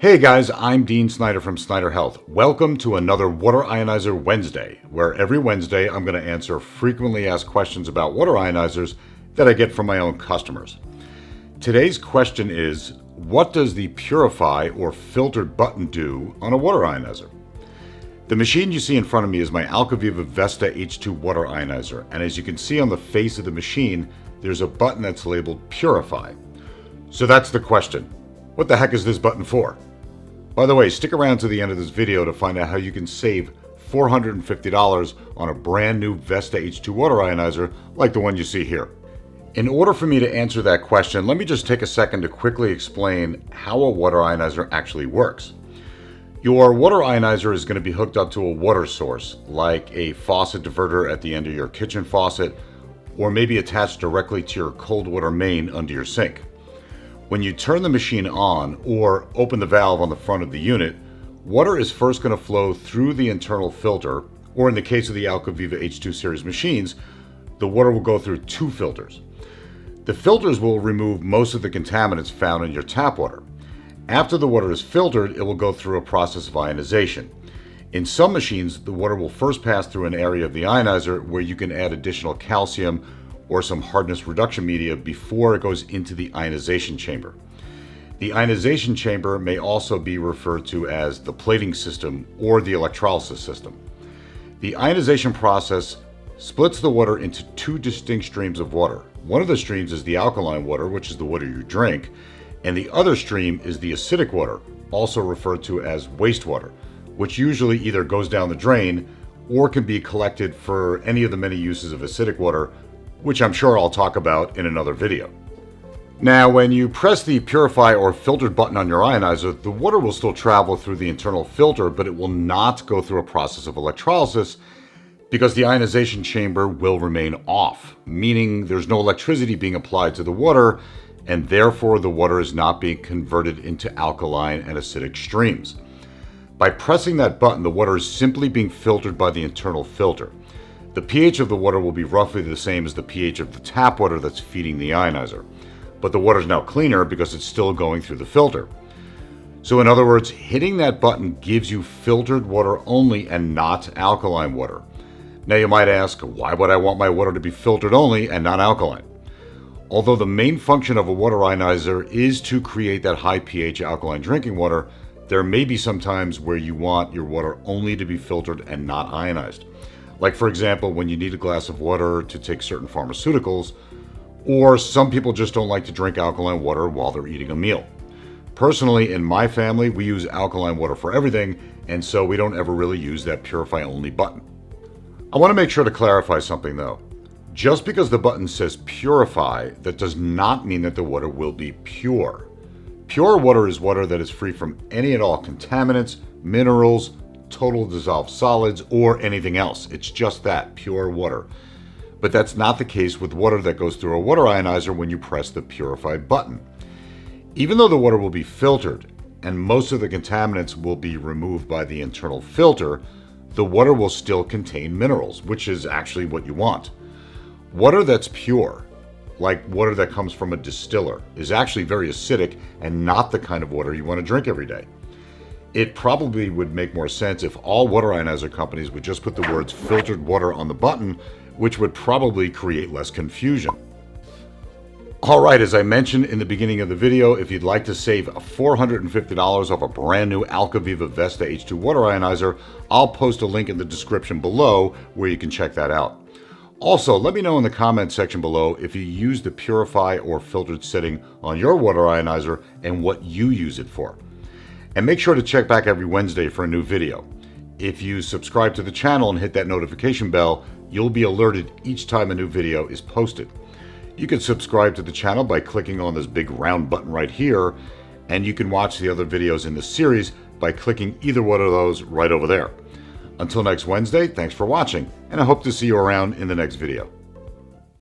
Hey guys, I'm Dean Snyder from Snyder Health. Welcome to another Water Ionizer Wednesday, where every Wednesday I'm going to answer frequently asked questions about water ionizers that I get from my own customers. Today's question is, what does the Purify or filtered button do on a water ionizer? The machine you see in front of me is my Alkaviva Vesta H2 water ionizer, and as you can see on the face of the machine, there's a button that's labeled Purify. So that's the question. What the heck is this button for? By the way, stick around to the end of this video to find out how you can save $450 on a brand new Vesta H2 water ionizer like the one you see here. In order for me to answer that question, let me just take a second to quickly explain how a water ionizer actually works. Your water ionizer is going to be hooked up to a water source, like a faucet diverter at the end of your kitchen faucet, or maybe attached directly to your cold water main under your sink. When you turn the machine on or open the valve on the front of the unit, water is first going to flow through the internal filter, or in the case of the Alkaviva H2 series machines, the water will go through two filters. The filters will remove most of the contaminants found in your tap water. After the water is filtered, it will go through a process of ionization. In some machines, the water will first pass through an area of the ionizer where you can add additional calcium or some hardness reduction media before it goes into the ionization chamber. The ionization chamber may also be referred to as the plating system or the electrolysis system. The ionization process splits the water into two distinct streams of water. One of the streams is the alkaline water, which is the water you drink, and the other stream is the acidic water, also referred to as wastewater, which usually either goes down the drain or can be collected for any of the many uses of acidic water, which I'm sure I'll talk about in another video. Now, when you press the Purify or filtered button on your ionizer, the water will still travel through the internal filter, but it will not go through a process of electrolysis because the ionization chamber will remain off, meaning there's no electricity being applied to the water, and therefore the water is not being converted into alkaline and acidic streams. By pressing that button, the water is simply being filtered by the internal filter. The pH of the water will be roughly the same as the pH of the tap water that's feeding the ionizer, but the water is now cleaner because it's still going through the filter. So in other words, hitting that button gives you filtered water only and not alkaline water. Now you might ask, why would I want my water to be filtered only and not alkaline? Although the main function of a water ionizer is to create that high pH alkaline drinking water, there may be some times where you want your water only to be filtered and not ionized. Like, for example, when you need a glass of water to take certain pharmaceuticals, or some people just don't like to drink alkaline water while they're eating a meal. Personally, in my family, we use alkaline water for everything, and so we don't ever really use that Purify only button. I want to make sure to clarify something though. Just because the button says Purify, that does not mean that the water will be pure. Pure water is water that is free from any and all contaminants, minerals, total dissolved solids, or anything else. It's just that, pure water. But that's not the case with water that goes through a water ionizer when you press the Purify button. Even though the water will be filtered and most of the contaminants will be removed by the internal filter, the water will still contain minerals, which is actually what you want. Water that's pure, like water that comes from a distiller, is actually very acidic and not the kind of water you want to drink every day. It probably would make more sense if all water ionizer companies would just put the words filtered water on the button, which would probably create less confusion. Alright, as I mentioned in the beginning of the video, if you'd like to save $450 off a brand new Alkaviva Vesta H2 water ionizer, I'll post a link in the description below where you can check that out. Also, let me know in the comment section below if you use the Purify or filtered setting on your water ionizer and what you use it for. And make sure to check back every Wednesday for a new video. If you subscribe to the channel and hit that notification bell, you'll be alerted each time a new video is posted. You can subscribe to the channel by clicking on this big round button right here, and you can watch the other videos in this series by clicking either one of those right over there. Until next Wednesday, thanks for watching, and I hope to see you around in the next video.